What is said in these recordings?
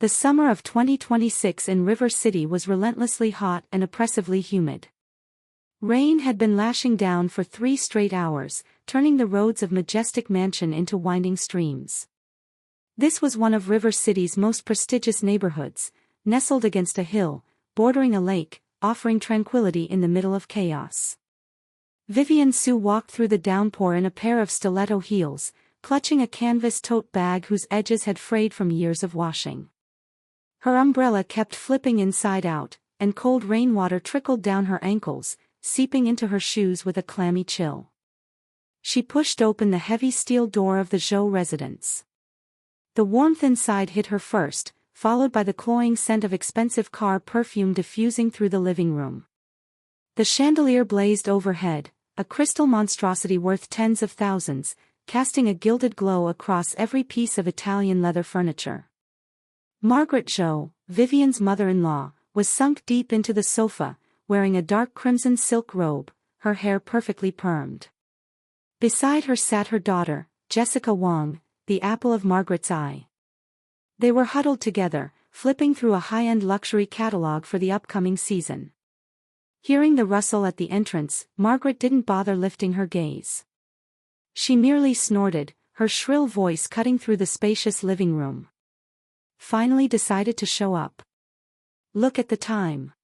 The summer of 2026 in River City was relentlessly hot and oppressively humid. Rain had been lashing down for 3 straight hours, turning the roads of Majestic Mansion into winding streams. This was one of River City's most prestigious neighborhoods, nestled against a hill, bordering a lake, offering tranquility in the middle of chaos. Vivian Sue walked through the downpour in a pair of stiletto heels, clutching a canvas tote bag whose edges had frayed from years of washing. Her umbrella kept flipping inside out, and cold rainwater trickled down her ankles, seeping into her shoes with a clammy chill. She pushed open the heavy steel door of the Zhou residence. The warmth inside hit her first, followed by the cloying scent of expensive car perfume diffusing through the living room. The chandelier blazed overhead, a crystal monstrosity worth tens of thousands, casting a gilded glow across every piece of Italian leather furniture. Margaret Zhou, Vivian's mother-in-law, was sunk deep into the sofa, wearing a dark crimson silk robe, her hair perfectly permed. Beside her sat her daughter, Jessica Wang, the apple of Margaret's eye. They were huddled together, flipping through a high-end luxury catalog for the upcoming season. Hearing the rustle at the entrance, Margaret didn't bother lifting her gaze. She merely snorted, her shrill voice cutting through the spacious living room. Finally decided to show up. Look at the time.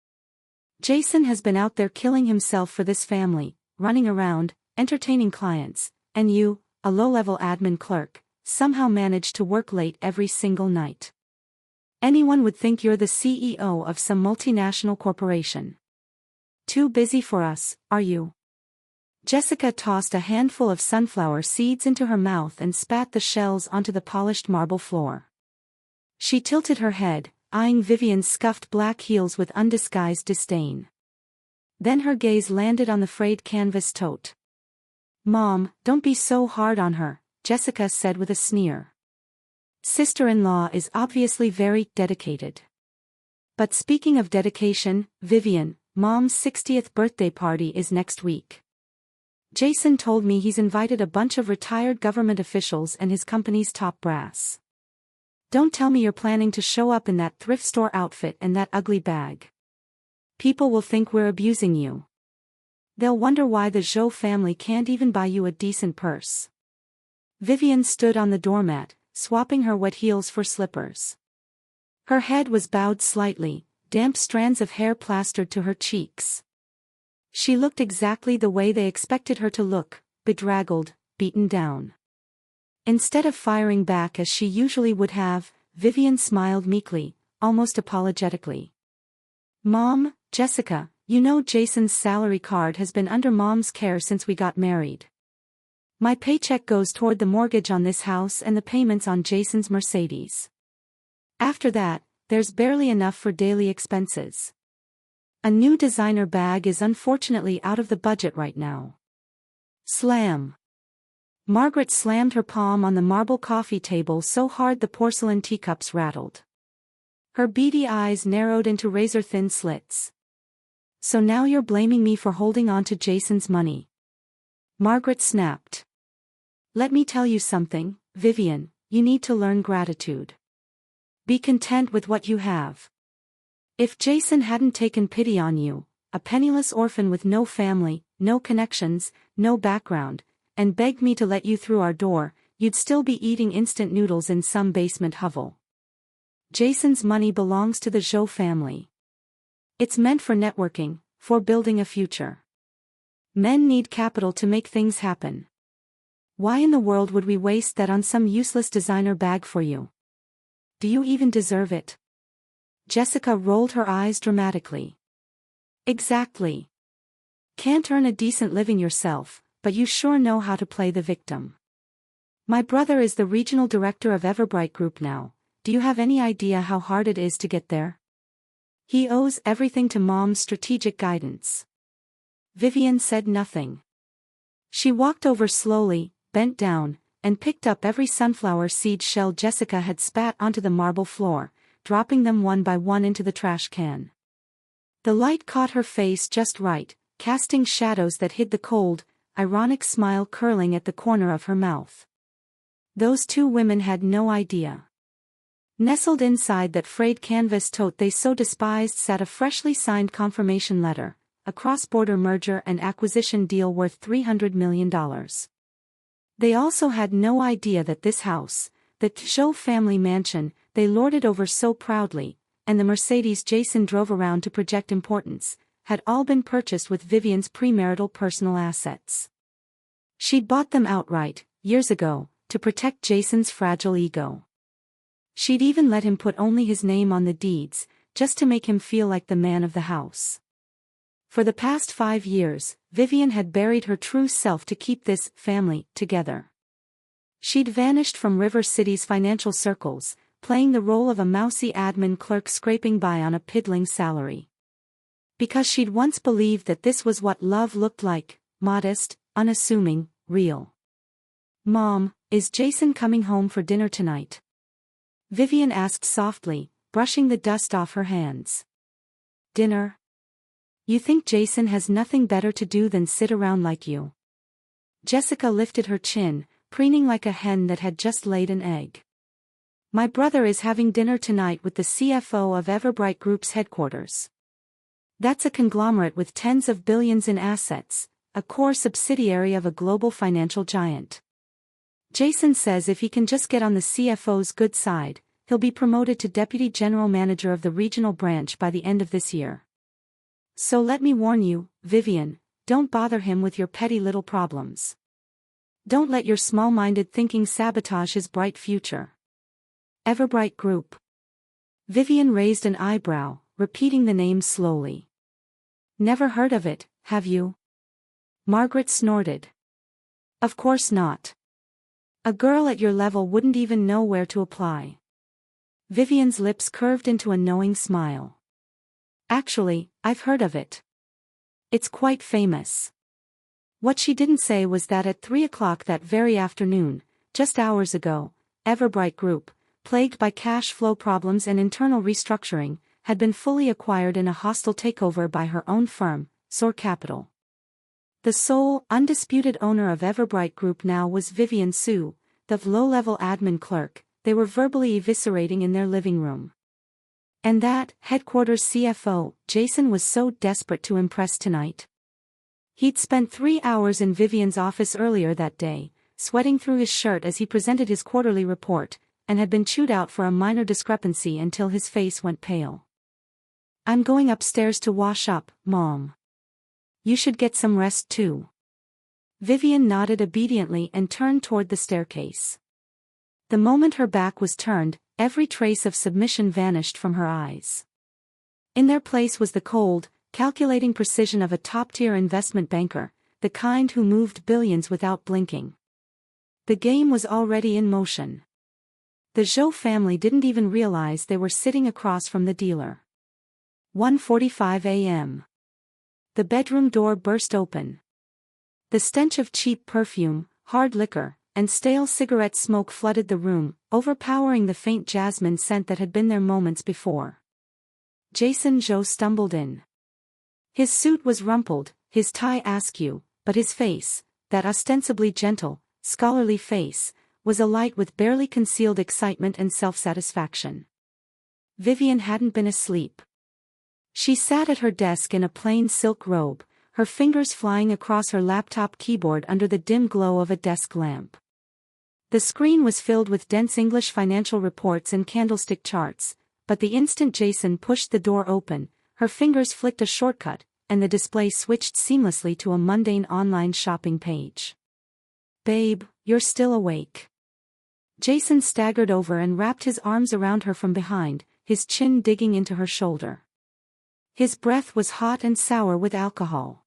Jason has been out there killing himself for this family, running around, entertaining clients, and you, a low-level admin clerk, somehow managed to work late every single night. Anyone would think you're the CEO of some multinational corporation. Too busy for us, are you? Jessica tossed a handful of sunflower seeds into her mouth and spat the shells onto the polished marble floor. She tilted her head, eyeing Vivian's scuffed black heels with undisguised disdain. Then her gaze landed on the frayed canvas tote. "Mom, don't be so hard on her," Jessica said with a sneer. "Sister-in-law is obviously very dedicated." But speaking of dedication, Vivian, Mom's 60th birthday party is next week. Jason told me he's invited a bunch of retired government officials and his company's top brass. Don't tell me you're planning to show up in that thrift store outfit and that ugly bag. People will think we're abusing you. They'll wonder why the Zhou family can't even buy you a decent purse. Vivian stood on the doormat, swapping her wet heels for slippers. Her head was bowed slightly, damp strands of hair plastered to her cheeks. She looked exactly the way they expected her to look, bedraggled, beaten down. Instead of firing back as she usually would have, Vivian smiled meekly, almost apologetically. "Mom, Jessica, you know Jason's salary card has been under Mom's care since we got married. My paycheck goes toward the mortgage on this house and the payments on Jason's Mercedes. After that, there's barely enough for daily expenses. A new designer bag is unfortunately out of the budget right now." Slam. Margaret slammed her palm on the marble coffee table so hard the porcelain teacups rattled. Her beady eyes narrowed into razor-thin slits. "So now you're blaming me for holding on to Jason's money?" Margaret snapped. "Let me tell you something, Vivian, you need to learn gratitude. Be content with what you have. If Jason hadn't taken pity on you, a penniless orphan with no family, no connections, no background, and begged me to let you through our door, you'd still be eating instant noodles in some basement hovel. Jason's money belongs to the Zhou family. It's meant for networking, for building a future. Men need capital to make things happen. Why in the world would we waste that on some useless designer bag for you? Do you even deserve it?" Jessica rolled her eyes dramatically. "Exactly. Can't earn a decent living yourself, but you sure know how to play the victim. My brother is the regional director of Everbright Group now. Do you have any idea how hard it is to get there? He owes everything to Mom's strategic guidance." Vivian said nothing. She walked over slowly, bent down, and picked up every sunflower seed shell Jessica had spat onto the marble floor, dropping them one by one into the trash can. The light caught her face just right, casting shadows that hid the cold, ironic smile curling at the corner of her mouth. Those two women had no idea. Nestled inside that frayed canvas tote they so despised sat a freshly signed confirmation letter, a cross-border merger and acquisition deal worth $300 million. They also had no idea that this house, the Zhou family mansion, they lorded over so proudly, and the Mercedes Jason drove around to project importance, had all been purchased with Vivian's premarital personal assets. She'd bought them outright, years ago, to protect Jason's fragile ego. She'd even let him put only his name on the deeds, just to make him feel like the man of the house. For the past 5 years, Vivian had buried her true self to keep this family together. She'd vanished from River City's financial circles, playing the role of a mousy admin clerk scraping by on a piddling salary. Because she'd once believed that this was what love looked like, modest, unassuming, real. "Mom, is Jason coming home for dinner tonight?" Vivian asked softly, brushing the dust off her hands. "Dinner? You think Jason has nothing better to do than sit around like you?" Jessica lifted her chin, preening like a hen that had just laid an egg. "My brother is having dinner tonight with the CFO of Everbright Group's headquarters. That's a conglomerate with tens of billions in assets, a core subsidiary of a global financial giant. Jason says if he can just get on the CFO's good side, he'll be promoted to Deputy General Manager of the regional branch by the end of this year. So let me warn you, Vivian, don't bother him with your petty little problems. Don't let your small-minded thinking sabotage his bright future." Everbright Group. Vivian raised an eyebrow, repeating the name slowly. "Never heard of it, have you?" Margaret snorted. "Of course not. A girl at your level wouldn't even know where to apply." Vivian's lips curved into a knowing smile. "Actually, I've heard of it. It's quite famous." What she didn't say was that at 3 o'clock that very afternoon, just hours ago, Everbright Group, plagued by cash flow problems and internal restructuring, had been fully acquired in a hostile takeover by her own firm, Soar Capital. The sole, undisputed owner of Everbright Group now was Vivian Su, the low-level admin clerk they were verbally eviscerating in their living room. And that headquarters CFO, Jason, was so desperate to impress tonight. He'd spent 3 hours in Vivian's office earlier that day, sweating through his shirt as he presented his quarterly report, and had been chewed out for a minor discrepancy until his face went pale. "I'm going upstairs to wash up, Mom. You should get some rest too." Vivian nodded obediently and turned toward the staircase. The moment her back was turned, every trace of submission vanished from her eyes. In their place was the cold, calculating precision of a top-tier investment banker, the kind who moved billions without blinking. The game was already in motion. The Zhou family didn't even realize they were sitting across from the dealer. 1:45 a.m. The bedroom door burst open. The stench of cheap perfume, hard liquor, and stale cigarette smoke flooded the room, overpowering the faint jasmine scent that had been there moments before. Jason Zhou stumbled in. His suit was rumpled, his tie askew, but his face, that ostensibly gentle, scholarly face, was alight with barely concealed excitement and self-satisfaction. Vivian hadn't been asleep. She sat at her desk in a plain silk robe, her fingers flying across her laptop keyboard under the dim glow of a desk lamp. The screen was filled with dense English financial reports and candlestick charts, but the instant Jason pushed the door open, her fingers flicked a shortcut, and the display switched seamlessly to a mundane online shopping page. "Babe, you're still awake." Jason staggered over and wrapped his arms around her from behind, his chin digging into her shoulder. His breath was hot and sour with alcohol.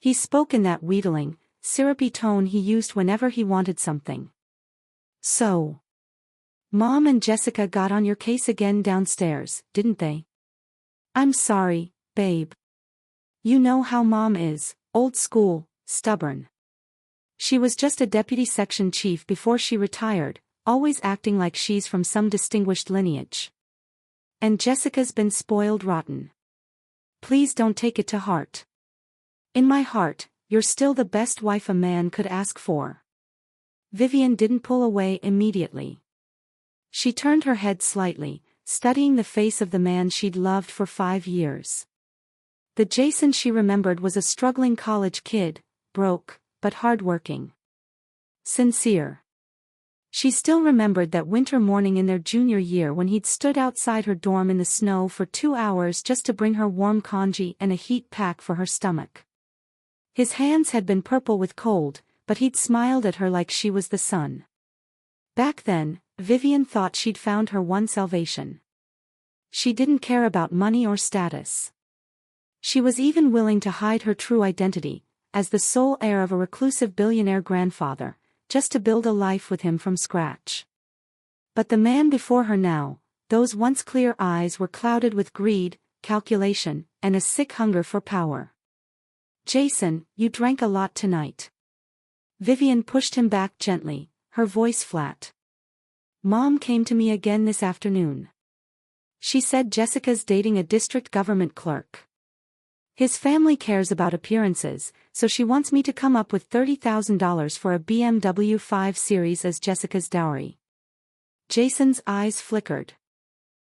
He spoke in that wheedling, syrupy tone he used whenever he wanted something. "So, Mom and Jessica got on your case again downstairs, didn't they?" "I'm sorry, babe. You know how Mom is, old school, stubborn. She was just a deputy section chief before she retired, always acting like she's from some distinguished lineage. And Jessica's been spoiled rotten. Please don't take it to heart. In my heart, you're still the best wife a man could ask for." Vivian didn't pull away immediately. She turned her head slightly, studying the face of the man she'd loved for 5 years. The Jason she remembered was a struggling college kid, broke, but hardworking. Sincere. She still remembered that winter morning in their junior year when he'd stood outside her dorm in the snow for 2 hours just to bring her warm congee and a heat pack for her stomach. His hands had been purple with cold, but he'd smiled at her like she was the sun. Back then, Vivian thought she'd found her one salvation. She didn't care about money or status. She was even willing to hide her true identity, as the sole heir of a reclusive billionaire grandfather, just to build a life with him from scratch. But the man before her now, those once clear eyes were clouded with greed, calculation, and a sick hunger for power. "Jason, you drank a lot tonight." Vivian pushed him back gently, her voice flat. "Mom came to me again this afternoon. She said Jessica's dating a district government clerk. His family cares about appearances, so she wants me to come up with $30,000 for a BMW 5 Series as Jessica's dowry." Jason's eyes flickered.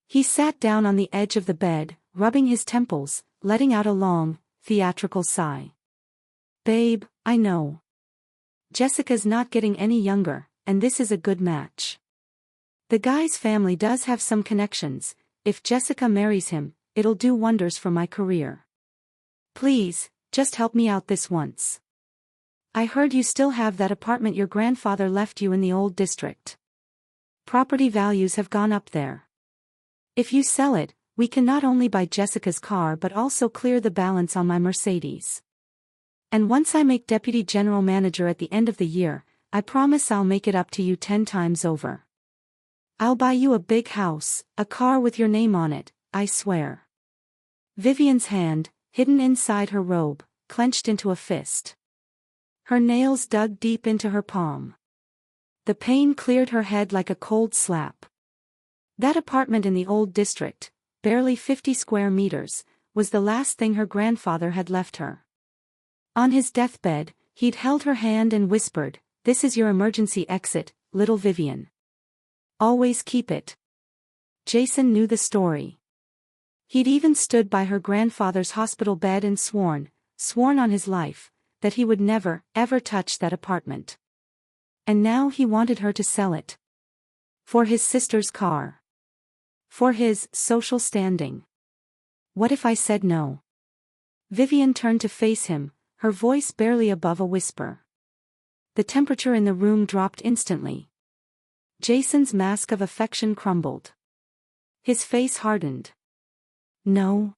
He sat down on the edge of the bed, rubbing his temples, letting out a long, theatrical sigh. "Babe, I know. Jessica's not getting any younger, and this is a good match. The guy's family does have some connections. If Jessica marries him, it'll do wonders for my career. Please, just help me out this once. I heard you still have that apartment your grandfather left you in the old district. Property values have gone up there. If you sell it, we can not only buy Jessica's car but also clear the balance on my Mercedes. And once I make deputy general manager at the end of the year, I promise I'll make it up to you 10 times over. I'll buy you a big house, a car with your name on it, I swear." Vivian's hand, hidden inside her robe, clenched into a fist. Her nails dug deep into her palm. The pain cleared her head like a cold slap. That apartment in the old district, barely 50 square meters, was the last thing her grandfather had left her. On his deathbed, he'd held her hand and whispered, "This is your emergency exit, little Vivian. Always keep it." Jason knew the story. He'd even stood by her grandfather's hospital bed and sworn on his life, that he would never, ever touch that apartment. And now he wanted her to sell it. For his sister's car. For his social standing. What if I said no? Vivian turned to face him, her voice barely above a whisper. The temperature in the room dropped instantly. Jason's mask of affection crumbled. His face hardened. "No.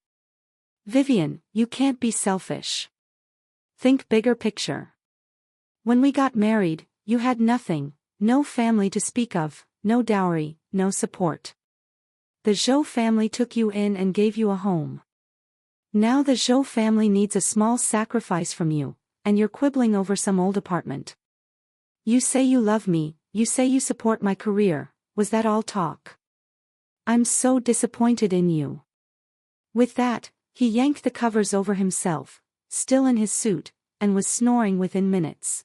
Vivian, you can't be selfish. Think bigger picture. When we got married, you had nothing, no family to speak of, no dowry, no support. The Zhou family took you in and gave you a home. Now the Zhou family needs a small sacrifice from you, and you're quibbling over some old apartment. You say you love me, you say you support my career, was that all talk? I'm so disappointed in you." With that, he yanked the covers over himself, still in his suit, and was snoring within minutes.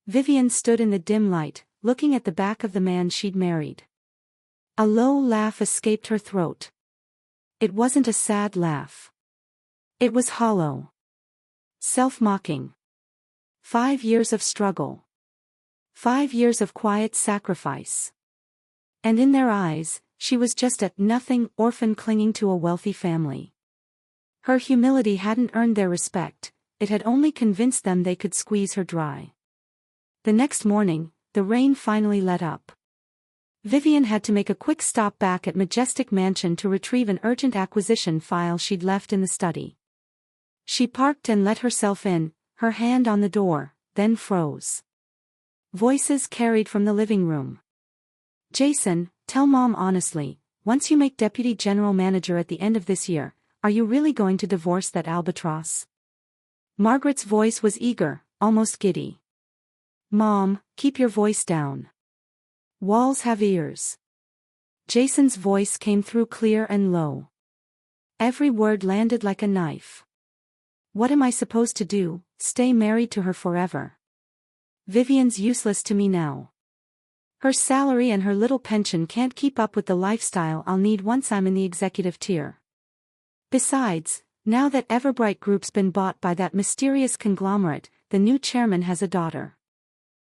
Vivian stood in the dim light, looking at the back of the man she'd married. A low laugh escaped her throat. It wasn't a sad laugh. It was hollow. Self-mocking. 5 years of struggle. 5 years of quiet sacrifice. And in their eyes, she was just a nothing orphan clinging to a wealthy family. Her humility hadn't earned their respect, it had only convinced them they could squeeze her dry. The next morning, the rain finally let up. Vivian had to make a quick stop back at Majestic Mansion to retrieve an urgent acquisition file she'd left in the study. She parked and let herself in, her hand on the door, then froze. Voices carried from the living room. "Jason, tell Mom honestly, once you make deputy general manager at the end of this year, are you really going to divorce that albatross?" Margaret's voice was eager, almost giddy. "Mom, keep your voice down. Walls have ears." Jason's voice came through clear and low. Every word landed like a knife. "What am I supposed to do, stay married to her forever? Vivian's useless to me now. Her salary and her little pension can't keep up with the lifestyle I'll need once I'm in the executive tier. Besides, now that Everbright Group's been bought by that mysterious conglomerate, the new chairman has a daughter.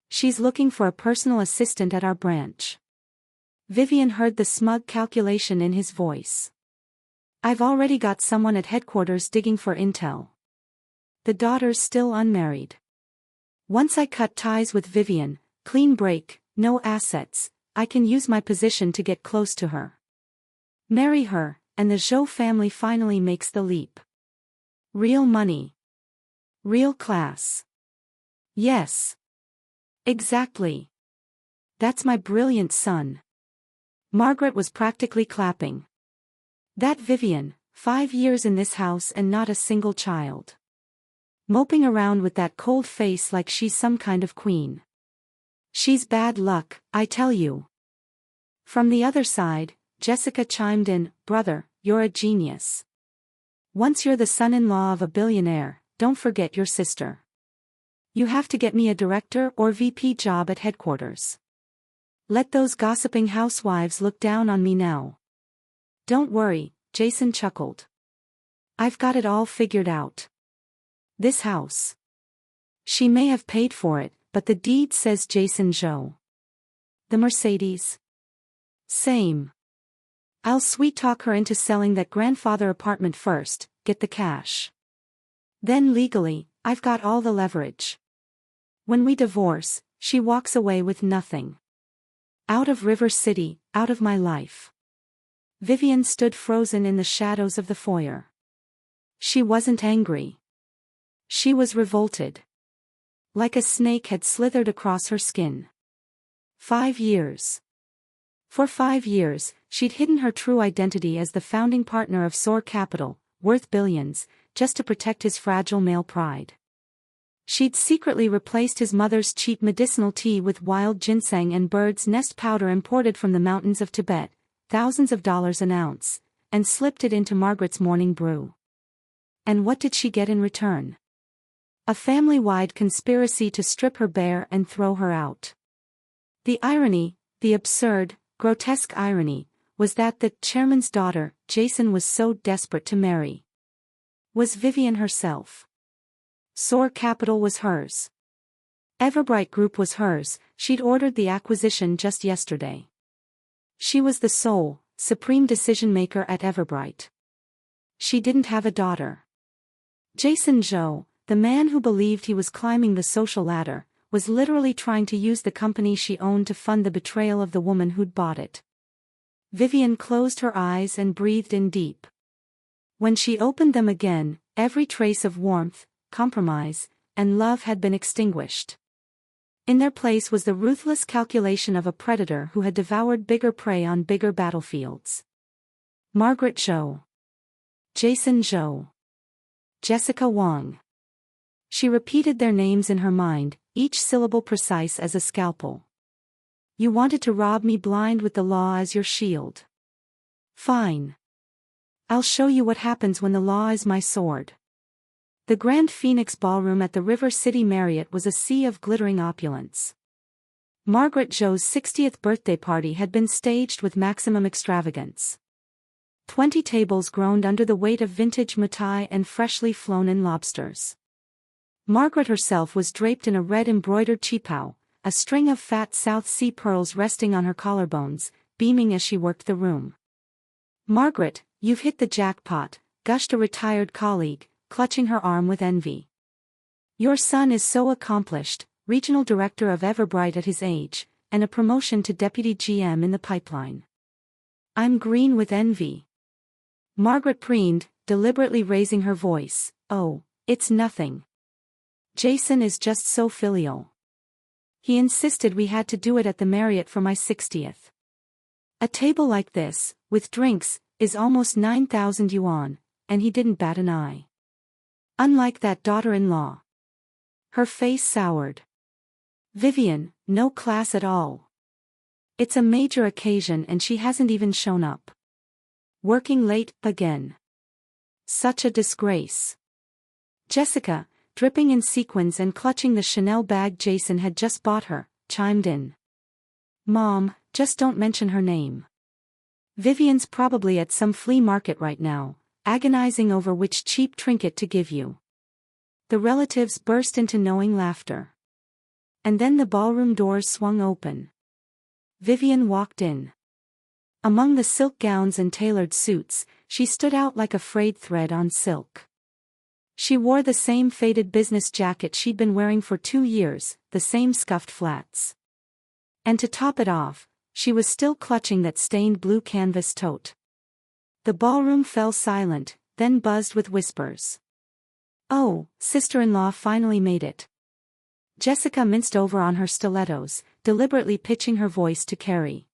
She's looking for a personal assistant at our branch. Vivian heard the smug calculation in his voice. I've already got someone at headquarters digging for intel. The daughter's still unmarried. Once I cut ties with Vivian, clean break, no assets, I can use my position to get close to her. Marry her, and the Zhou family finally makes the leap. Real money. Real class. Yes. Exactly. That's my brilliant son. Margaret was practically clapping. That Vivian, 5 years in this house and not a single child. Moping around with that cold face like she's some kind of queen. She's bad luck, I tell you. From the other side, Jessica chimed in, brother, you're a genius. Once you're the son-in-law of a billionaire, don't forget your sister. You have to get me a director or VP job at headquarters. Let those gossiping housewives look down on me now. Don't worry, Jason chuckled. I've got it all figured out. This house. She may have paid for it, but the deed says Jason Zhou. The Mercedes. Same. I'll sweet-talk her into selling that grandfather apartment first, get the cash. Then legally, I've got all the leverage. When we divorce, she walks away with nothing. Out of River City, out of my life. Vivian stood frozen in the shadows of the foyer. She wasn't angry. She was revolted. Like a snake had slithered across her skin. 5 years. For 5 years, she'd hidden her true identity as the founding partner of Soar Capital, worth billions, just to protect his fragile male pride. She'd secretly replaced his mother's cheap medicinal tea with wild ginseng and bird's nest powder imported from the mountains of Tibet, thousands of dollars an ounce, and slipped it into Margaret's morning brew. And what did she get in return? A family-wide conspiracy to strip her bare and throw her out. The irony, the absurd, grotesque irony, was that the chairman's daughter, Jason, was so desperate to marry. Was Vivian herself. Soar Capital was hers. Everbright Group was hers, she'd ordered the acquisition just yesterday. She was the sole, supreme decision-maker at Everbright. She didn't have a daughter. Jason Zhou, the man who believed he was climbing the social ladder, was literally trying to use the company she owned to fund the betrayal of the woman who'd bought it. Vivian closed her eyes and breathed in deep. When she opened them again, every trace of warmth, compromise, and love had been extinguished. In their place was the ruthless calculation of a predator who had devoured bigger prey on bigger battlefields. Margaret Zhou. Jason Zhou. Jessica Wang. She repeated their names in her mind, each syllable precise as a scalpel. You wanted to rob me blind with the law as your shield. Fine. I'll show you what happens when the law is my sword. The Grand Phoenix Ballroom at the River City Marriott was a sea of glittering opulence. Margaret Zhou's 60th birthday party had been staged with maximum extravagance. 20 tables groaned under the weight of vintage moutai and freshly flown-in lobsters. Margaret herself was draped in a red embroidered qipao, a string of fat South Sea pearls resting on her collarbones, beaming as she worked the room. Margaret, you've hit the jackpot, gushed a retired colleague, clutching her arm with envy. Your son is so accomplished, regional director of Everbright at his age, and a promotion to deputy GM in the pipeline. I'm green with envy. Margaret preened, deliberately raising her voice, oh, it's nothing. Jason is just so filial. He insisted we had to do it at the Marriott for my 60th. A table like this, with drinks, is almost 9,000 yuan, and he didn't bat an eye. Unlike that daughter-in-law. Her face soured. Vivian, no class at all. It's a major occasion and she hasn't even shown up. Working late, again. Such a disgrace. Jessica, dripping in sequins and clutching the Chanel bag Jason had just bought her, chimed in. Mom, just don't mention her name. Vivian's probably at some flea market right now, agonizing over which cheap trinket to give you. The relatives burst into knowing laughter. And then the ballroom doors swung open. Vivian walked in. Among the silk gowns and tailored suits, she stood out like a frayed thread on silk. She wore the same faded business jacket she'd been wearing for 2 years, the same scuffed flats. And to top it off, she was still clutching that stained blue canvas tote. The ballroom fell silent, then buzzed with whispers. Oh, sister-in-law finally made it. Jessica minced over on her stilettos, deliberately pitching her voice to Carrie.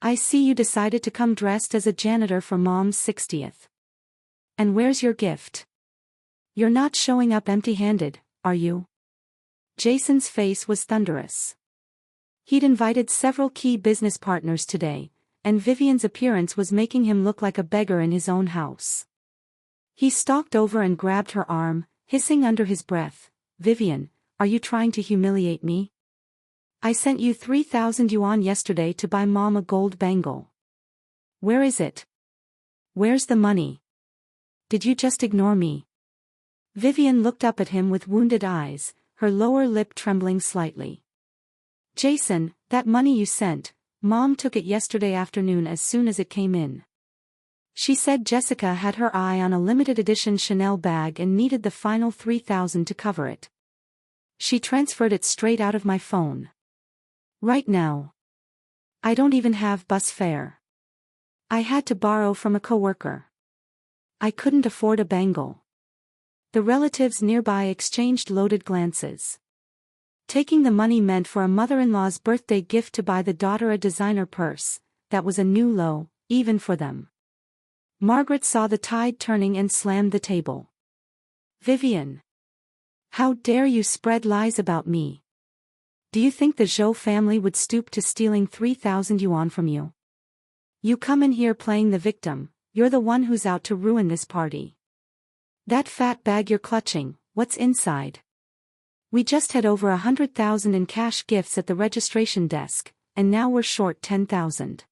I see you decided to come dressed as a janitor for Mom's 60th. And where's your gift? You're not showing up empty-handed, are you? Jason's face was thunderous. He'd invited several key business partners today, and Vivian's appearance was making him look like a beggar in his own house. He stalked over and grabbed her arm, hissing under his breath, Vivian, are you trying to humiliate me? I sent you 3,000 yuan yesterday to buy Mom a gold bangle. Where is it? Where's the money? Did you just ignore me? Vivian looked up at him with wounded eyes, her lower lip trembling slightly. Jason, that money you sent, Mom took it yesterday afternoon as soon as it came in. She said Jessica had her eye on a limited edition Chanel bag and needed the final 3,000 to cover it. She transferred it straight out of my phone. Right now. I don't even have bus fare. I had to borrow from a coworker. I couldn't afford a bangle. The relatives nearby exchanged loaded glances. Taking the money meant for a mother-in-law's birthday gift to buy the daughter a designer purse, that was a new low, even for them. Margaret saw the tide turning and slammed the table. Vivian. How dare you spread lies about me? Do you think the Zhou family would stoop to stealing 3,000 yuan from you? You come in here playing the victim, you're the one who's out to ruin this party. That fat bag you're clutching, what's inside? We just had over 100,000 in cash gifts at the registration desk, and now we're short 10,000.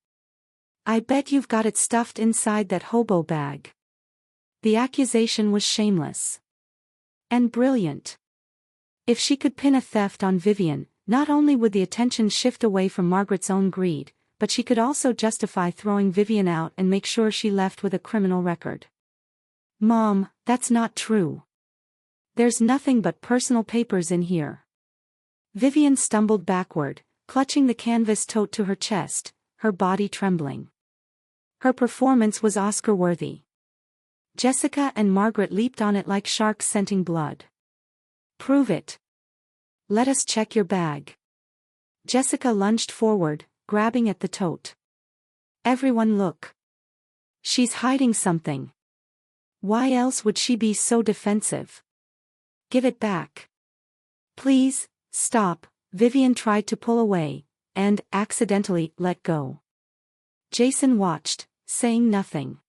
I bet you've got it stuffed inside that hobo bag. The accusation was shameless. And brilliant. If she could pin a theft on Vivian, not only would the attention shift away from Margaret's own greed, but she could also justify throwing Vivian out and make sure she left with a criminal record. Mom, that's not true. There's nothing but personal papers in here. Vivian stumbled backward, clutching the canvas tote to her chest, her body trembling. Her performance was Oscar-worthy. Jessica and Margaret leaped on it like sharks scenting blood. Prove it. Let us check your bag. Jessica lunged forward, grabbing at the tote. Everyone look. She's hiding something. Why else would she be so defensive? Give it back. Please, stop. Vivian tried to pull away, and, accidentally, let go. Jason watched, saying nothing.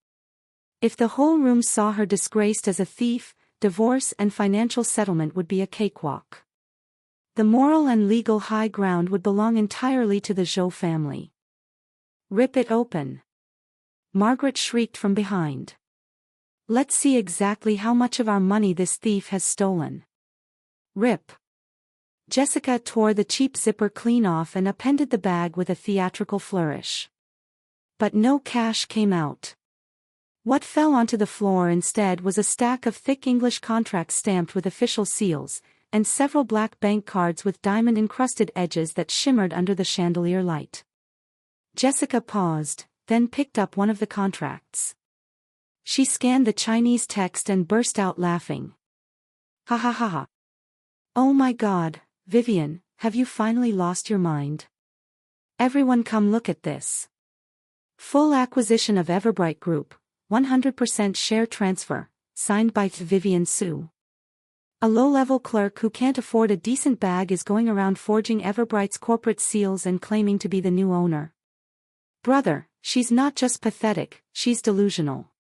If the whole room saw her disgraced as a thief, divorce and financial settlement would be a cakewalk. The moral and legal high ground would belong entirely to the Zhou family. Rip it open. Margaret shrieked from behind. Let's see exactly how much of our money this thief has stolen. Rip. Jessica tore the cheap zipper clean off and appended the bag with a theatrical flourish. But no cash came out. What fell onto the floor instead was a stack of thick English contracts stamped with official seals, and several black bank cards with diamond-encrusted edges that shimmered under the chandelier light. Jessica paused, then picked up one of the contracts. She scanned the Chinese text and burst out laughing. Ha ha ha ha. Oh my God, Vivian, have you finally lost your mind? Everyone come look at this. Full acquisition of Everbright Group, 100% share transfer, signed by Vivian Su. A low-level clerk who can't afford a decent bag is going around forging Everbright's corporate seals and claiming to be the new owner. Brother, she's not just pathetic, she's delusional.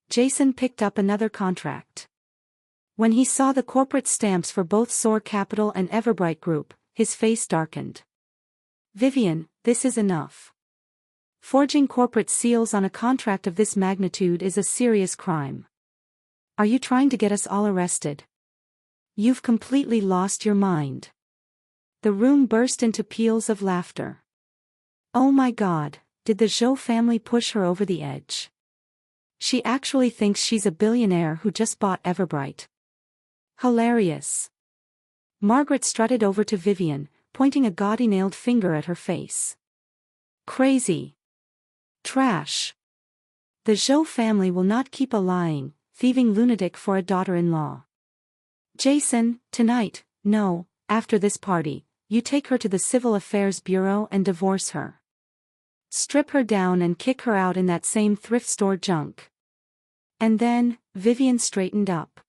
Jason picked up another contract. When he saw the corporate stamps for both Soar Capital and Everbright Group, his face darkened. Vivian, this is enough. Forging corporate seals on a contract of this magnitude is a serious crime. Are you trying to get us all arrested? You've completely lost your mind. The room burst into peals of laughter. Oh my God, did the Zhou family push her over the edge? She actually thinks she's a billionaire who just bought Everbright. Hilarious. Margaret strutted over to Vivian, pointing a gaudy nailed finger at her face. Crazy. Trash. The Zhou family will not keep a lying, thieving lunatic for a daughter-in-law. Jason, tonight, no, after this party, you take her to the Civil Affairs Bureau and divorce her. Strip her down and kick her out in that same thrift store junk. And then, Vivian straightened up.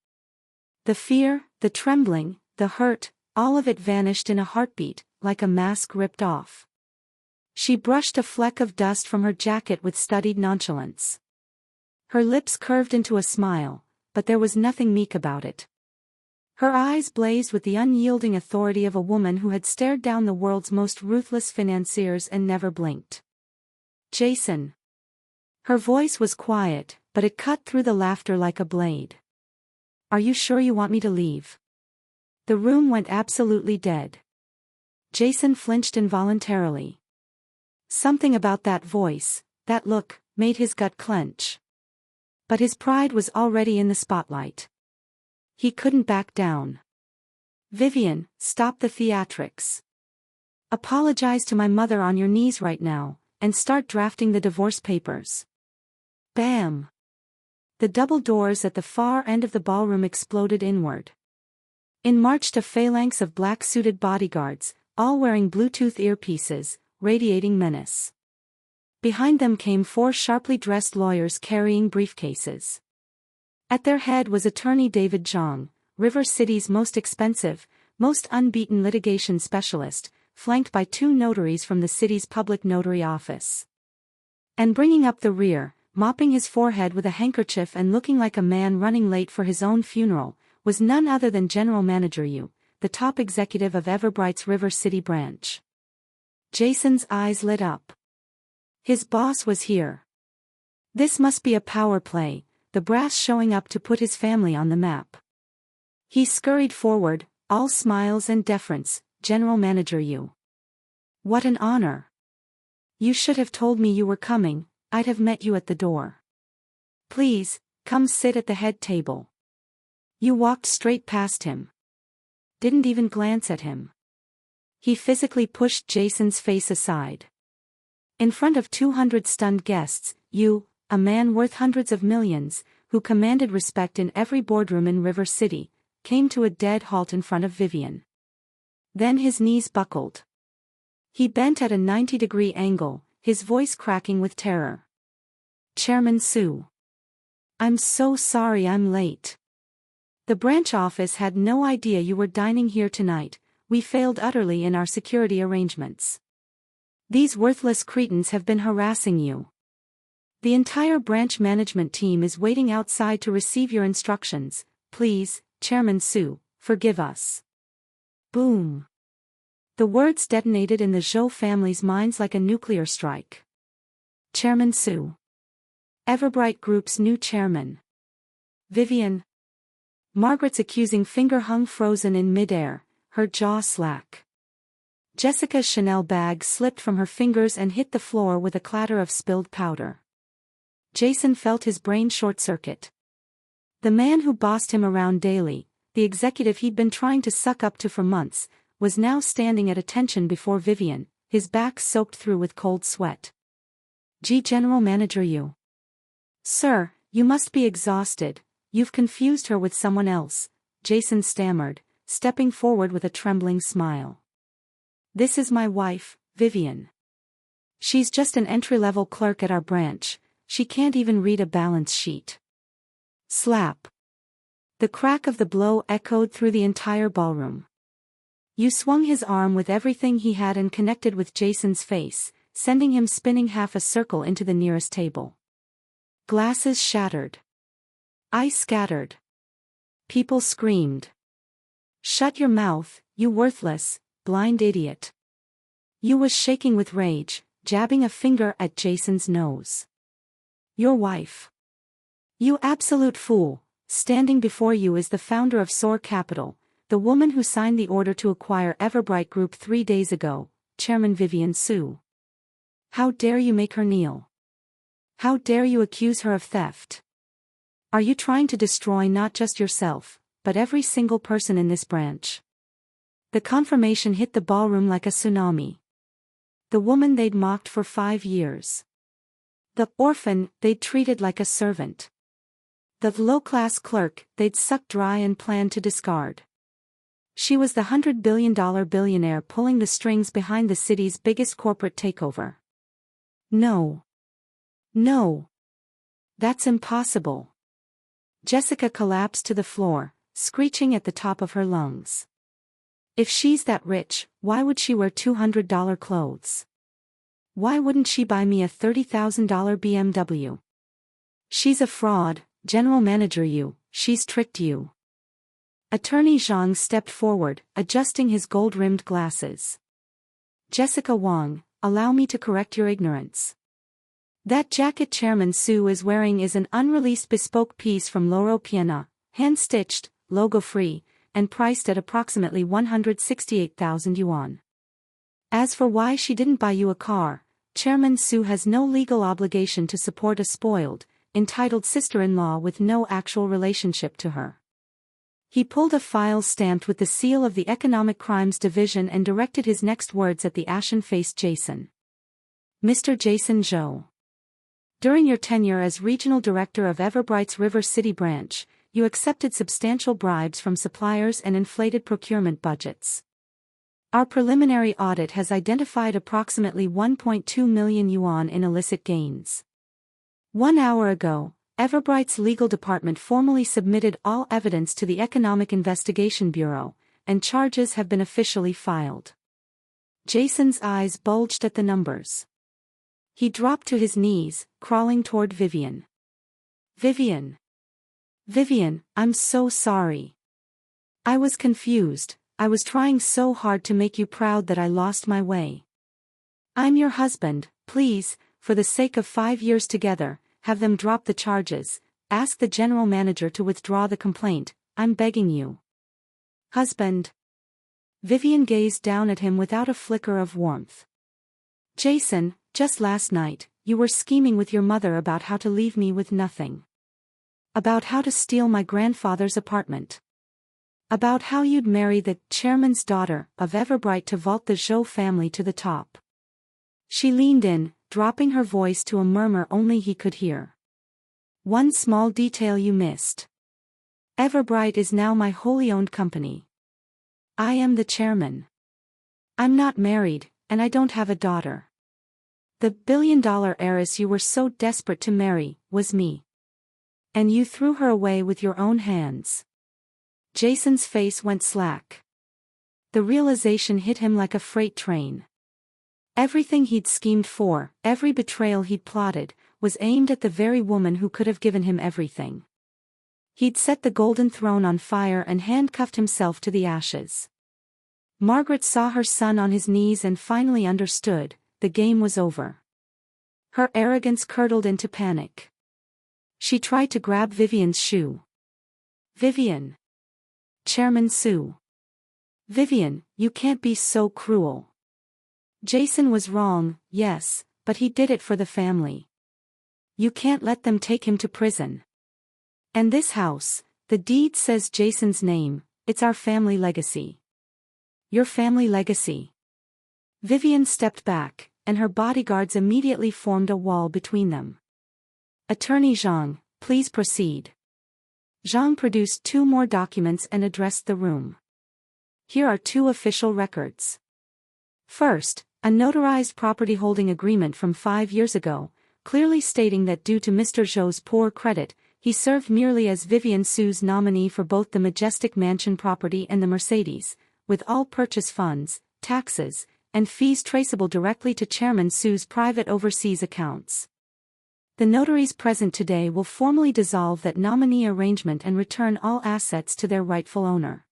The fear, the trembling, the hurt, all of it vanished in a heartbeat, like a mask ripped off. She brushed a fleck of dust from her jacket with studied nonchalance. Her lips curved into a smile, but there was nothing meek about it. Her eyes blazed with the unyielding authority of a woman who had stared down the world's most ruthless financiers and never blinked. Jason. Her voice was quiet, but it cut through the laughter like a blade. Are you sure you want me to leave? The room went absolutely dead. Jason flinched involuntarily. Something about that voice, that look, made his gut clench. But his pride was already in the spotlight. He couldn't back down. Vivian, stop the theatrics. Apologize to my mother on your knees right now, and start drafting the divorce papers. Bam! The double doors at the far end of the ballroom exploded inward. In marched a phalanx of black-suited bodyguards, all wearing Bluetooth earpieces, radiating menace. Behind them came 4 sharply dressed lawyers carrying briefcases. At their head was attorney David Zhang, River City's most expensive, most unbeaten litigation specialist, flanked by 2 notaries from the city's public notary office. And bringing up the rear, mopping his forehead with a handkerchief and looking like a man running late for his own funeral, was none other than General Manager Yu, the top executive of Everbright's River City branch. Jason's eyes lit up. His boss was here. This must be a power play, the brass showing up to put his family on the map. He scurried forward, all smiles and deference. General Manager Yu. What an honor. You should have told me you were coming, I'd have met you at the door. Please, come sit at the head table. You walked straight past him. Didn't even glance at him. He physically pushed Jason's face aside. In front of 200 stunned guests, you, a man worth hundreds of millions, who commanded respect in every boardroom in River City, came to a dead halt in front of Vivian. Then his knees buckled. He bent at a 90-degree angle, his voice cracking with terror. Chairman Su. I'm so sorry I'm late. The branch office had no idea you were dining here tonight. We failed utterly in our security arrangements. These worthless cretins have been harassing you. The entire branch management team is waiting outside to receive your instructions. Please, Chairman Su, forgive us. Boom. The words detonated in the Zhou family's minds like a nuclear strike. Chairman Su. Everbright Group's new chairman. Vivian. Margaret's accusing finger hung frozen in midair, her jaw slack. Jessica's Chanel bag slipped from her fingers and hit the floor with a clatter of spilled powder. Jason felt his brain short-circuit. The man who bossed him around daily, the executive he'd been trying to suck up to for months, was now standing at attention before Vivian, his back soaked through with cold sweat. General Manager Yu. Sir, you must be exhausted, you've confused her with someone else, Jason stammered, stepping forward with a trembling smile. This is my wife, Vivian. She's just an entry-level clerk at our branch, she can't even read a balance sheet. Slap. The crack of the blow echoed through the entire ballroom. Yu swung his arm with everything he had and connected with Jason's face, sending him spinning half a circle into the nearest table. Glasses shattered. Ice scattered. People screamed. Shut your mouth, you worthless, blind idiot. Yu was shaking with rage, jabbing a finger at Jason's nose. Your wife. You absolute fool, standing before you is the founder of SOAR Capital, the woman who signed the order to acquire Everbright Group 3 days ago, Chairman Vivian Su. How dare you make her kneel? How dare you accuse her of theft? Are you trying to destroy not just yourself, but every single person in this branch? The confirmation hit the ballroom like a tsunami. The woman they'd mocked for 5 years. The orphan they'd treated like a servant. The low-class clerk they'd sucked dry and planned to discard. She was the $100 billion billionaire pulling the strings behind the city's biggest corporate takeover. No. No. That's impossible. Jessica collapsed to the floor, screeching at the top of her lungs. If she's that rich, why would she wear $200 clothes? Why wouldn't she buy me a $30,000 BMW? She's a fraud, General Manager Yu, she's tricked you. Attorney Zhang stepped forward, adjusting his gold-rimmed glasses. Jessica Wang, allow me to correct your ignorance. That jacket Chairman Su is wearing is an unreleased bespoke piece from Loro Piana, hand-stitched, logo-free, and priced at approximately 168,000 yuan. As for why she didn't buy you a car, Chairman Su has no legal obligation to support a spoiled, entitled sister-in-law with no actual relationship to her. He pulled a file stamped with the seal of the Economic Crimes Division and directed his next words at the ashen-faced Jason. Mr. Jason Zhou. During your tenure as regional director of Everbright's River City branch, you accepted substantial bribes from suppliers and inflated procurement budgets. Our preliminary audit has identified approximately 1.2 million yuan in illicit gains. 1 hour ago, Everbright's legal department formally submitted all evidence to the Economic Investigation Bureau, and charges have been officially filed. Jason's eyes bulged at the numbers. He dropped to his knees, crawling toward Vivian. Vivian. Vivian, I'm so sorry. I was confused, I was trying so hard to make you proud that I lost my way. I'm your husband, please, for the sake of 5 years together, have them drop the charges, ask the general manager to withdraw the complaint, I'm begging you. Husband. Vivian gazed down at him without a flicker of warmth. Jason, just last night, you were scheming with your mother about how to leave me with nothing. About how to steal my grandfather's apartment. About how you'd marry the chairman's daughter of Everbright to vault the Zhou family to the top. She leaned in, dropping her voice to a murmur only he could hear. One small detail you missed. Everbright is now my wholly owned company. I am the chairman. I'm not married, and I don't have a daughter. The billion-dollar heiress you were so desperate to marry was me. And you threw her away with your own hands. Jason's face went slack. The realization hit him like a freight train. Everything he'd schemed for, every betrayal he'd plotted, was aimed at the very woman who could have given him everything. He'd set the golden throne on fire and handcuffed himself to the ashes. Margaret saw her son on his knees and finally understood, the game was over. Her arrogance curdled into panic. She tried to grab Vivian's shoe. Vivian. Chairman Su. Vivian, you can't be so cruel. Jason was wrong, yes, but he did it for the family. You can't let them take him to prison. And this house, the deed says Jason's name, it's our family legacy. Your family legacy. Vivian stepped back, and her bodyguards immediately formed a wall between them. Attorney Zhang, please proceed. Zhang produced 2 more documents and addressed the room. Here are 2 official records. First, a notarized property holding agreement from 5 years ago, clearly stating that due to Mr. Zhou's poor credit, he served merely as Vivian Su's nominee for both the Majestic Mansion property and the Mercedes, with all purchase funds, taxes, and fees traceable directly to Chairman Su's private overseas accounts. The notaries present today will formally dissolve that nominee arrangement and return all assets to their rightful owner.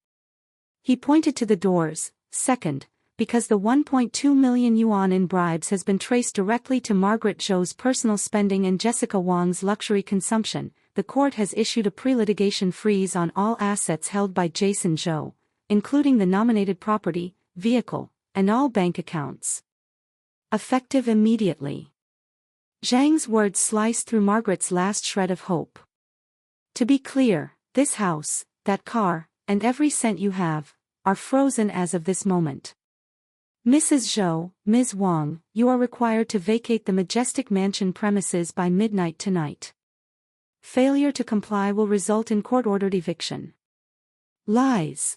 He pointed to the doors. Second, because the 1.2 million yuan in bribes has been traced directly to Margaret Zhou's personal spending and Jessica Wang's luxury consumption, the court has issued a pre-litigation freeze on all assets held by Jason Zhou, including the nominated property, vehicle, and all bank accounts. Effective immediately. Zhang's words sliced through Margaret's last shred of hope. To be clear, this house, that car, and every cent you have, are frozen as of this moment. Mrs. Zhou, Ms. Wang, you are required to vacate the majestic mansion premises by midnight tonight. Failure to comply will result in court-ordered eviction. Lies.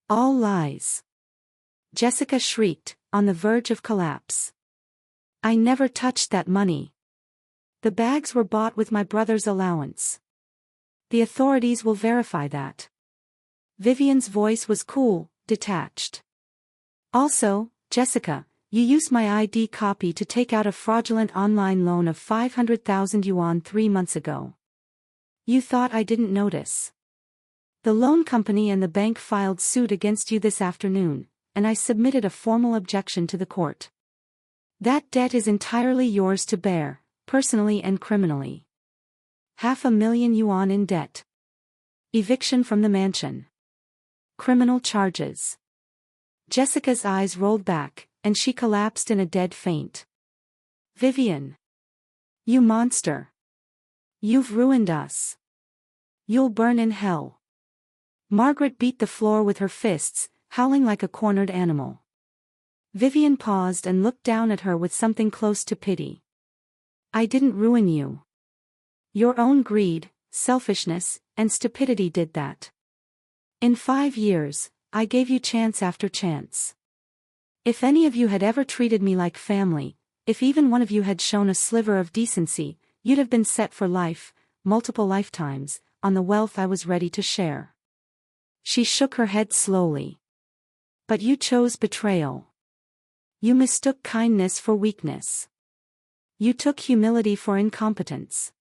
All lies. Jessica shrieked, on the verge of collapse. I never touched that money. The bags were bought with my brother's allowance. The authorities will verify that. Vivian's voice was cool, detached. Also, Jessica, you used my ID copy to take out a fraudulent online loan of 500,000 yuan 3 months ago. You thought I didn't notice. The loan company and the bank filed suit against you this afternoon, and I submitted a formal objection to the court. That debt is entirely yours to bear, personally and criminally. 500,000 yuan in debt. Eviction from the mansion. Criminal charges. Jessica's eyes rolled back, and she collapsed in a dead faint. Vivian. You monster. You've ruined us. You'll burn in hell. Margaret beat the floor with her fists, howling like a cornered animal. Vivian paused and looked down at her with something close to pity. I didn't ruin you. Your own greed, selfishness, and stupidity did that. In 5 years, I gave you chance after chance. If any of you had ever treated me like family, if even one of you had shown a sliver of decency, you'd have been set for life, multiple lifetimes, on the wealth I was ready to share. She shook her head slowly. But you chose betrayal. You mistook kindness for weakness. You took humility for incompetence.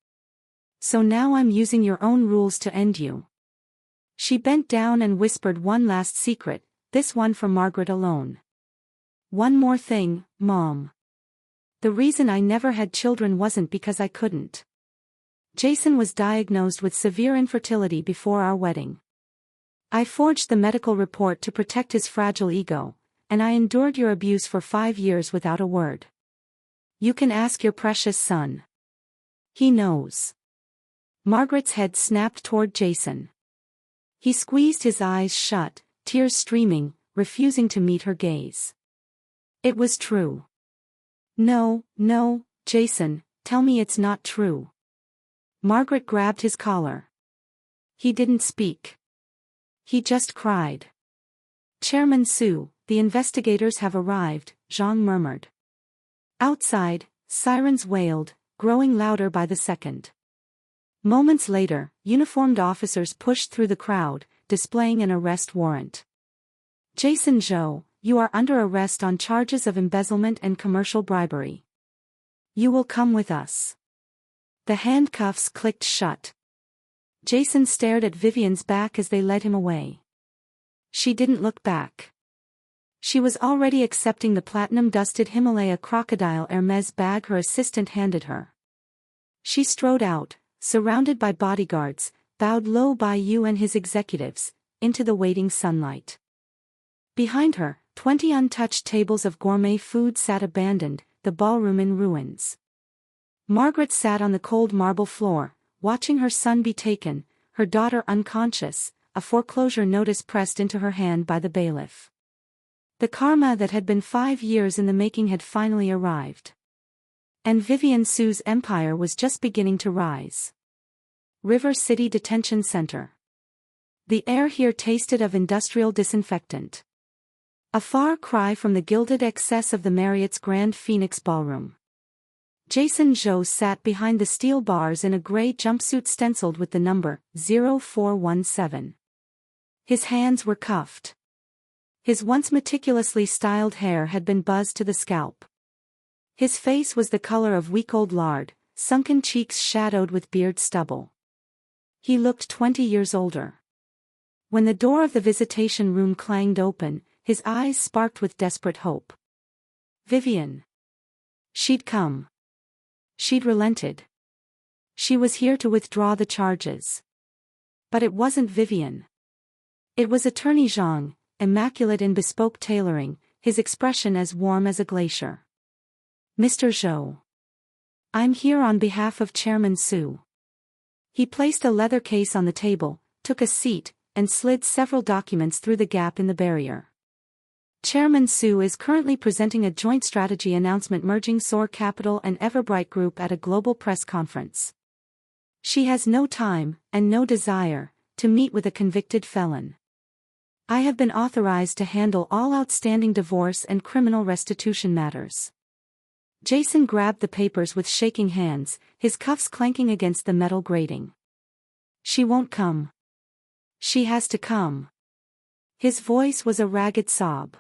So now I'm using your own rules to end you. She bent down and whispered one last secret, this one for Margaret alone. One more thing, Mom. The reason I never had children wasn't because I couldn't. Jason was diagnosed with severe infertility before our wedding. I forged the medical report to protect his fragile ego, and I endured your abuse for 5 years without a word. You can ask your precious son. He knows. Margaret's head snapped toward Jason. He squeezed his eyes shut, tears streaming, refusing to meet her gaze. It was true. No, Jason, tell me it's not true. Margaret grabbed his collar. He didn't speak. He just cried. Chairman Su, the investigators have arrived, Zhang murmured. Outside, sirens wailed, growing louder by the second. Moments later, uniformed officers pushed through the crowd, displaying an arrest warrant. Jason Zhou, you are under arrest on charges of embezzlement and commercial bribery. You will come with us. The handcuffs clicked shut. Jason stared at Vivian's back as they led him away. She didn't look back. She was already accepting the platinum-dusted Himalaya crocodile Hermes bag her assistant handed her. She strode out, surrounded by bodyguards, bowed low by Yu and his executives, into the waiting sunlight. Behind her, 20 untouched tables of gourmet food sat abandoned, the ballroom in ruins. Margaret sat on the cold marble floor, watching her son be taken, her daughter unconscious, a foreclosure notice pressed into her hand by the bailiff. The karma that had been 5 years in the making had finally arrived. And Vivian Su's empire was just beginning to rise. River City Detention Center. The air here tasted of industrial disinfectant. A far cry from the gilded excess of the Marriott's Grand Phoenix Ballroom. Jason Zhou sat behind the steel bars in a gray jumpsuit stenciled with the number 0417. His hands were cuffed. His once meticulously styled hair had been buzzed to the scalp. His face was the color of week-old lard, sunken cheeks shadowed with beard stubble. He looked 20 years older. When the door of the visitation room clanged open, his eyes sparked with desperate hope. Vivian. She'd come. She'd relented. She was here to withdraw the charges. But it wasn't Vivian. It was Attorney Zhang, immaculate in bespoke tailoring, his expression as warm as a glacier. Mr. Zhou. I'm here on behalf of Chairman Su. He placed a leather case on the table, took a seat, and slid several documents through the gap in the barrier. Chairman Su is currently presenting a joint strategy announcement merging SOAR Capital and Everbright Group at a global press conference. She has no time, and no desire, to meet with a convicted felon. I have been authorized to handle all outstanding divorce and criminal restitution matters. Jason grabbed the papers with shaking hands, his cuffs clanking against the metal grating. She won't come. She has to come. His voice was a ragged sob.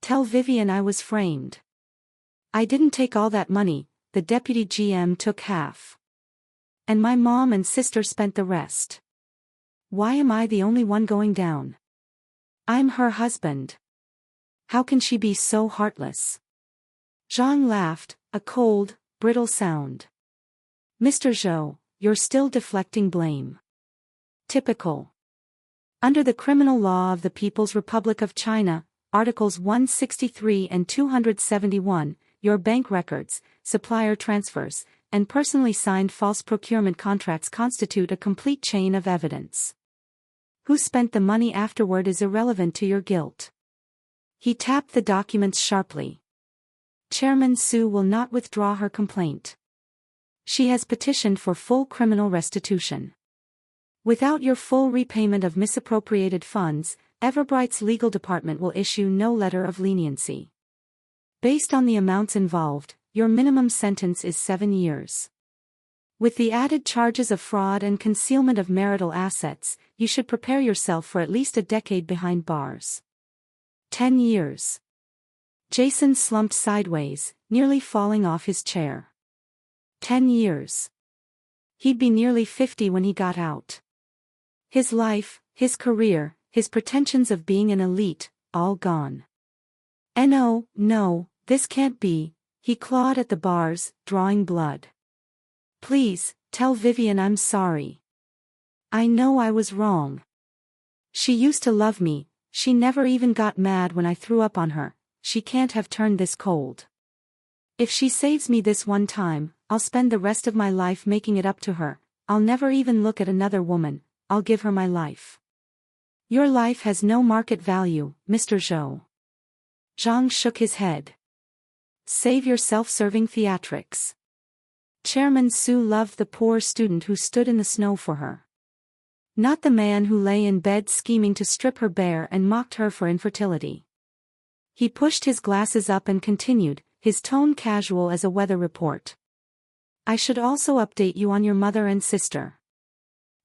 Tell Vivian I was framed. I didn't take all that money, the deputy GM took half. And my mom and sister spent the rest. Why am I the only one going down? I'm her husband. How can she be so heartless? Zhang laughed, a cold, brittle sound. Mr. Zhou, you're still deflecting blame. Typical. Under the criminal law of the People's Republic of China, Articles 163 and 271, your bank records, supplier transfers, and personally signed false procurement contracts constitute a complete chain of evidence. Who spent the money afterward is irrelevant to your guilt. He tapped the documents sharply. Chairman Su will not withdraw her complaint. She has petitioned for full criminal restitution. Without your full repayment of misappropriated funds, Everbright's legal department will issue no letter of leniency. Based on the amounts involved, your minimum sentence is 7 years. With the added charges of fraud and concealment of marital assets, you should prepare yourself for at least a decade behind bars. 10 years. Jason slumped sideways, nearly falling off his chair. 10 years. He'd be nearly 50 when he got out. His life, his career, his pretensions of being an elite, all gone. No, this can't be, he clawed at the bars, drawing blood. Please, tell Vivian I'm sorry. I know I was wrong. She used to love me, she never even got mad when I threw up on her. She can't have turned this cold. If she saves me this one time, I'll spend the rest of my life making it up to her. I'll never even look at another woman, I'll give her my life. Your life has no market value, Mr. Zhou. Zhang shook his head. Save your self-serving theatrics. Chairman Su loved the poor student who stood in the snow for her. Not the man who lay in bed scheming to strip her bare and mocked her for infertility. He pushed his glasses up and continued, his tone casual as a weather report. I should also update you on your mother and sister.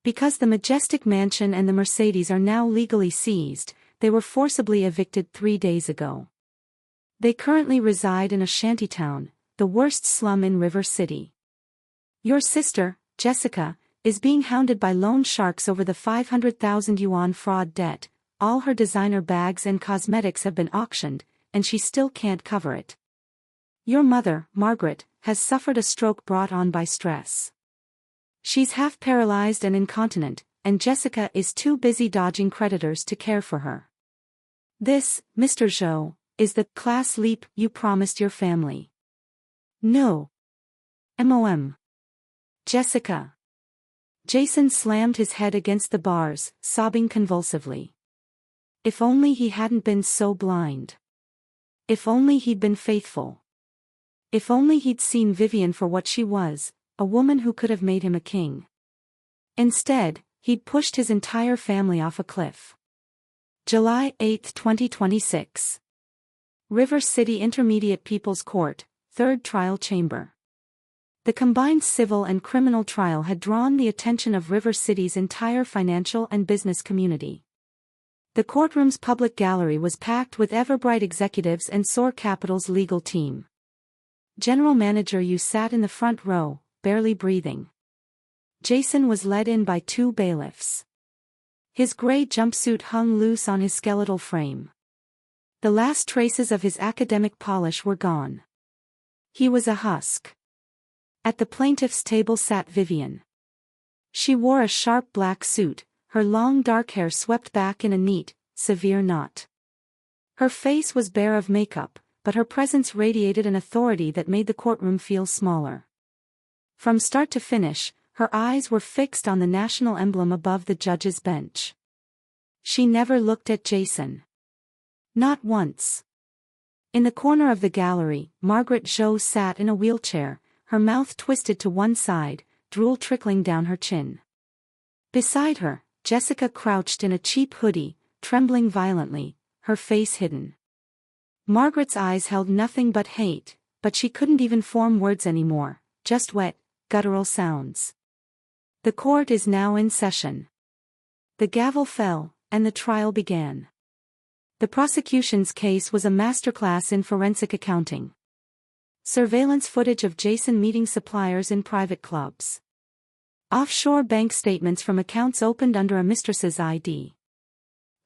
Because the majestic mansion and the Mercedes are now legally seized, they were forcibly evicted 3 days ago. They currently reside in a shantytown, the worst slum in River City. Your sister, Jessica, is being hounded by loan sharks over the 500,000 yuan fraud debt. All her designer bags and cosmetics have been auctioned, and she still can't cover it. Your mother, Margaret, has suffered a stroke brought on by stress. She's half paralyzed and incontinent, and Jessica is too busy dodging creditors to care for her. This, Mr. Zhou, is the class leap you promised your family. No. MOM. Jessica. Jason slammed his head against the bars, sobbing convulsively. If only he hadn't been so blind. If only he'd been faithful. If only he'd seen Vivian for what she was, a woman who could have made him a king. Instead, he'd pushed his entire family off a cliff. July 8, 2026. River City Intermediate People's Court, 3rd Trial Chamber. The combined civil and criminal trial had drawn the attention of River City's entire financial and business community. The courtroom's public gallery was packed with Everbright executives and SOAR Capital's legal team. General Manager Yu sat in the front row, barely breathing. Jason was led in by 2 bailiffs. His gray jumpsuit hung loose on his skeletal frame. The last traces of his academic polish were gone. He was a husk. At the plaintiff's table sat Vivian. She wore a sharp black suit, her long dark hair swept back in a neat, severe knot. Her face was bare of makeup, but her presence radiated an authority that made the courtroom feel smaller. From start to finish, her eyes were fixed on the national emblem above the judge's bench. She never looked at Jason. Not once. In the corner of the gallery, Margaret sat in a wheelchair, her mouth twisted to one side, drool trickling down her chin. Beside her, Jessica crouched in a cheap hoodie, trembling violently, her face hidden. Margaret's eyes held nothing but hate, but she couldn't even form words anymore, just wet, guttural sounds. The court is now in session. The gavel fell, and the trial began. The prosecution's case was a masterclass in forensic accounting. Surveillance footage of Jason meeting suppliers in private clubs. Offshore bank statements from accounts opened under a mistress's ID.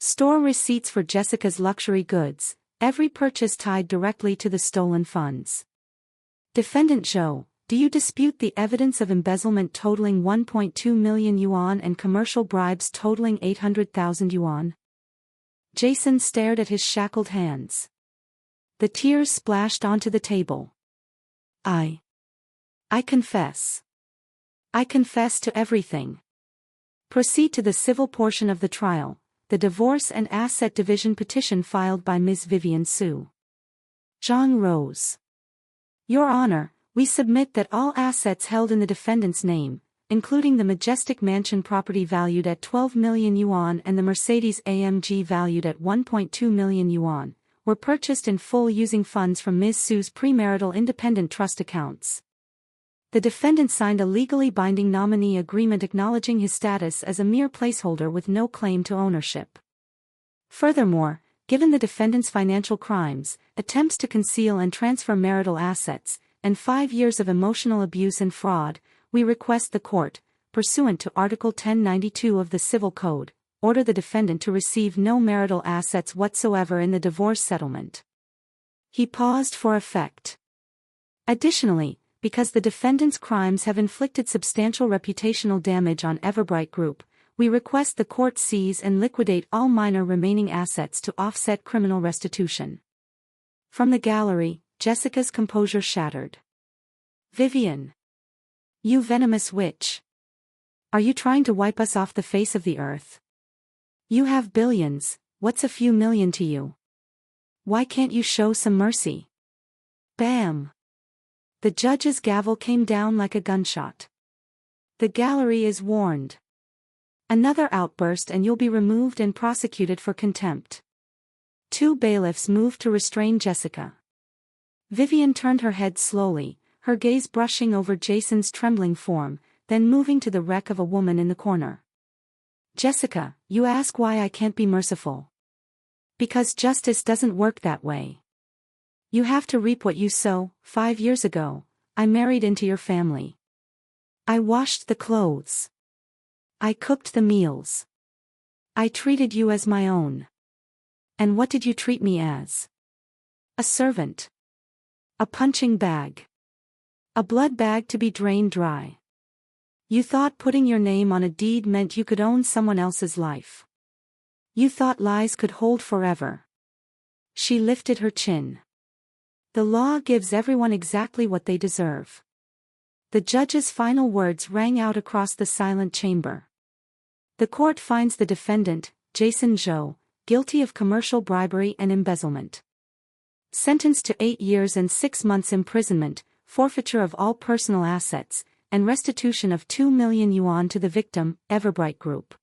Store receipts for Jessica's luxury goods, every purchase tied directly to the stolen funds. Defendant Zhou, do you dispute the evidence of embezzlement totaling 1.2 million yuan and commercial bribes totaling 800,000 yuan? Jason stared at his shackled hands. The tears splashed onto the table. I confess. I confess to everything. Proceed to the civil portion of the trial, the divorce and asset division petition filed by Ms. Vivian Su. Zhang rose. Your Honor, we submit that all assets held in the defendant's name, including the majestic mansion property valued at 12 million yuan and the Mercedes-AMG valued at 1.2 million yuan, were purchased in full using funds from Ms. Su's premarital independent trust accounts. The defendant signed a legally binding nominee agreement acknowledging his status as a mere placeholder with no claim to ownership. Furthermore, given the defendant's financial crimes, attempts to conceal and transfer marital assets, and 5 years of emotional abuse and fraud, we request the court, pursuant to Article 1092 of the Civil Code, order the defendant to receive no marital assets whatsoever in the divorce settlement. He paused for effect. Additionally, because the defendant's crimes have inflicted substantial reputational damage on Everbright Group, we request the court seize and liquidate all minor remaining assets to offset criminal restitution. From the gallery, Jessica's composure shattered. Vivian. You venomous witch. Are you trying to wipe us off the face of the earth? You have billions, what's a few million to you? Why can't you show some mercy? Bam! The judge's gavel came down like a gunshot. The gallery is warned. Another outburst and you'll be removed and prosecuted for contempt. 2 bailiffs moved to restrain Jessica. Vivian turned her head slowly, her gaze brushing over Jason's trembling form, then moving to the wreck of a woman in the corner. Jessica, you ask why I can't be merciful. Because justice doesn't work that way. You have to reap what you sow. 5 years ago, I married into your family. I washed the clothes. I cooked the meals. I treated you as my own. And what did you treat me as? A servant. A punching bag. A blood bag to be drained dry. You thought putting your name on a deed meant you could own someone else's life. You thought lies could hold forever. She lifted her chin. The law gives everyone exactly what they deserve. The judge's final words rang out across the silent chamber. The court finds the defendant, Jason Zhou, guilty of commercial bribery and embezzlement. Sentenced to 8 years and 6 months imprisonment, forfeiture of all personal assets, and restitution of 2 million yuan to the victim, Everbright Group.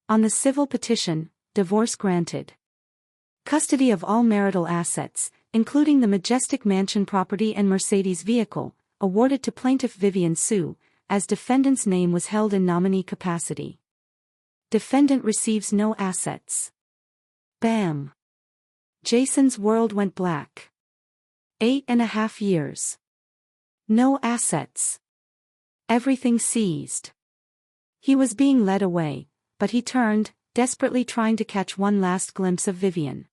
On the civil petition, divorce granted. Custody of all marital assets, including the majestic mansion property and Mercedes vehicle, awarded to plaintiff Vivian Su, as defendant's name was held in nominee capacity. Defendant receives no assets. Bam! Jason's world went black. 8.5 years. No assets. Everything seized. He was being led away, but he turned, desperately trying to catch one last glimpse of Vivian.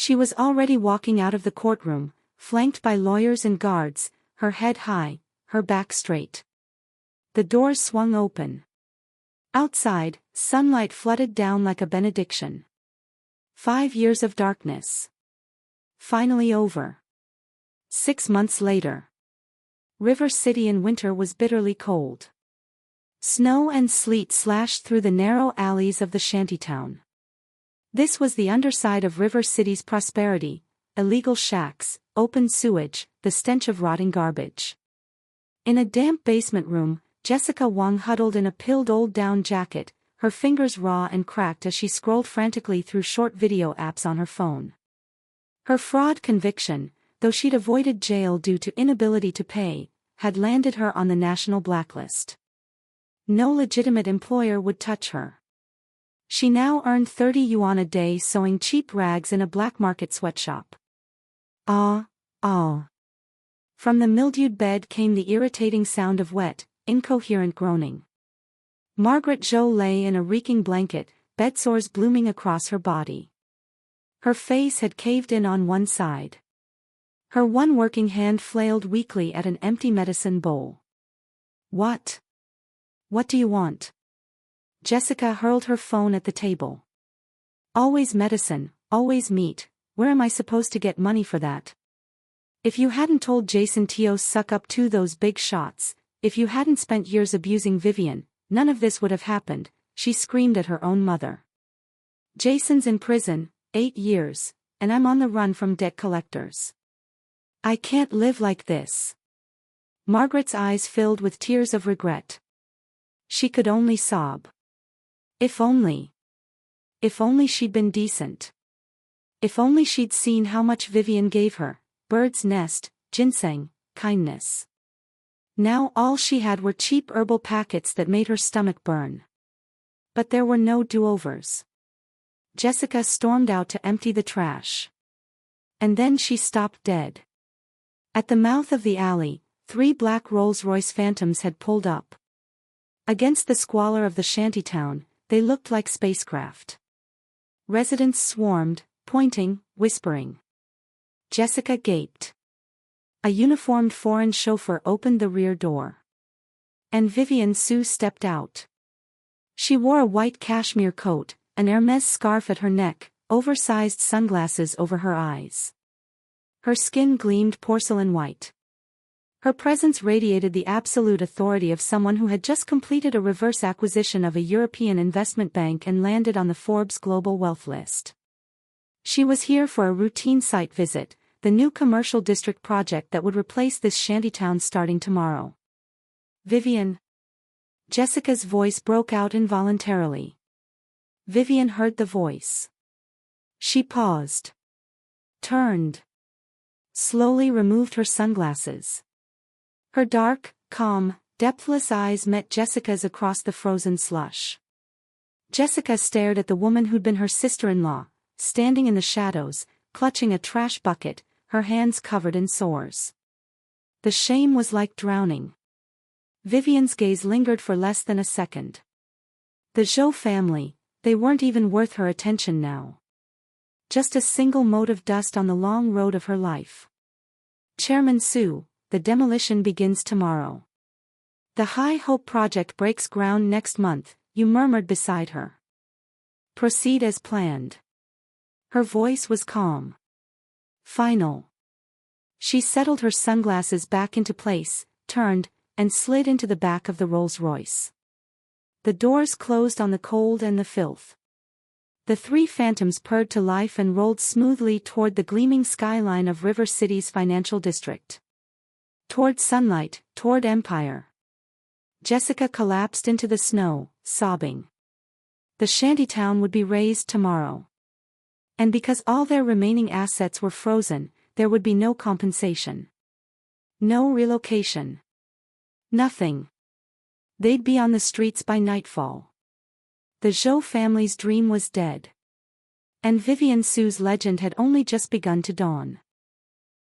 She was already walking out of the courtroom, flanked by lawyers and guards, her head high, her back straight. The doors swung open. Outside, sunlight flooded down like a benediction. 5 years of darkness. Finally over. 6 months later. River City in winter was bitterly cold. Snow and sleet slashed through the narrow alleys of the shantytown. This was the underside of River City's prosperity: illegal shacks, open sewage, the stench of rotting garbage. In a damp basement room, Jessica Wang huddled in a pilled old down jacket, her fingers raw and cracked as she scrolled frantically through short video apps on her phone. Her fraud conviction, though she'd avoided jail due to inability to pay, had landed her on the national blacklist. No legitimate employer would touch her. She now earned 30 yuan a day sewing cheap rags in a black market sweatshop. Ah. From the mildewed bed came the irritating sound of wet, incoherent groaning. Margaret Zhou lay in a reeking blanket, bedsores blooming across her body. Her face had caved in on one side. Her one working hand flailed weakly at an empty medicine bowl. What? What do you want? Jessica hurled her phone at the table. Always medicine, always meat, where am I supposed to get money for that? If you hadn't told Jason Teo suck up to those big shots, if you hadn't spent years abusing Vivian, none of this would have happened, she screamed at her own mother. Jason's in prison, 8 years, and I'm on the run from debt collectors. I can't live like this. Margaret's eyes filled with tears of regret. She could only sob. If only. If only she'd been decent. If only she'd seen how much Vivian gave her: bird's nest, ginseng, kindness. Now all she had were cheap herbal packets that made her stomach burn. But there were no do-overs. Jessica stormed out to empty the trash. And then she stopped dead. At the mouth of the alley, 3 black Rolls-Royce Phantoms had pulled up. Against the squalor of the shantytown, they looked like spacecraft. Residents swarmed, pointing, whispering. Jessica gaped. A uniformed foreign chauffeur opened the rear door. And Vivian Su stepped out. She wore a white cashmere coat, an Hermes scarf at her neck, oversized sunglasses over her eyes. Her skin gleamed porcelain white. Her presence radiated the absolute authority of someone who had just completed a reverse acquisition of a European investment bank and landed on the Forbes Global Wealth list. She was here for a routine site visit, the new commercial district project that would replace this shantytown starting tomorrow. Vivian. Jessica's voice broke out involuntarily. Vivian heard the voice. She paused. Turned. Slowly removed her sunglasses. Her dark, calm, depthless eyes met Jessica's across the frozen slush. Jessica stared at the woman who'd been her sister-in-law, standing in the shadows, clutching a trash bucket, her hands covered in sores. The shame was like drowning. Vivian's gaze lingered for less than a second. The Zhou family, they weren't even worth her attention now. Just a single mote of dust on the long road of her life. Chairman Su, the demolition begins tomorrow. The High Hope project breaks ground next month, you murmured beside her. Proceed as planned. Her voice was calm. Final. She settled her sunglasses back into place, turned, and slid into the back of the Rolls-Royce. The doors closed on the cold and the filth. The 3 Phantoms purred to life and rolled smoothly toward the gleaming skyline of River City's financial district. Toward sunlight, toward empire. Jessica collapsed into the snow, sobbing. The shantytown would be razed tomorrow. And because all their remaining assets were frozen, there would be no compensation. No relocation. Nothing. They'd be on the streets by nightfall. The Zhou family's dream was dead. And Vivian Su's legend had only just begun to dawn.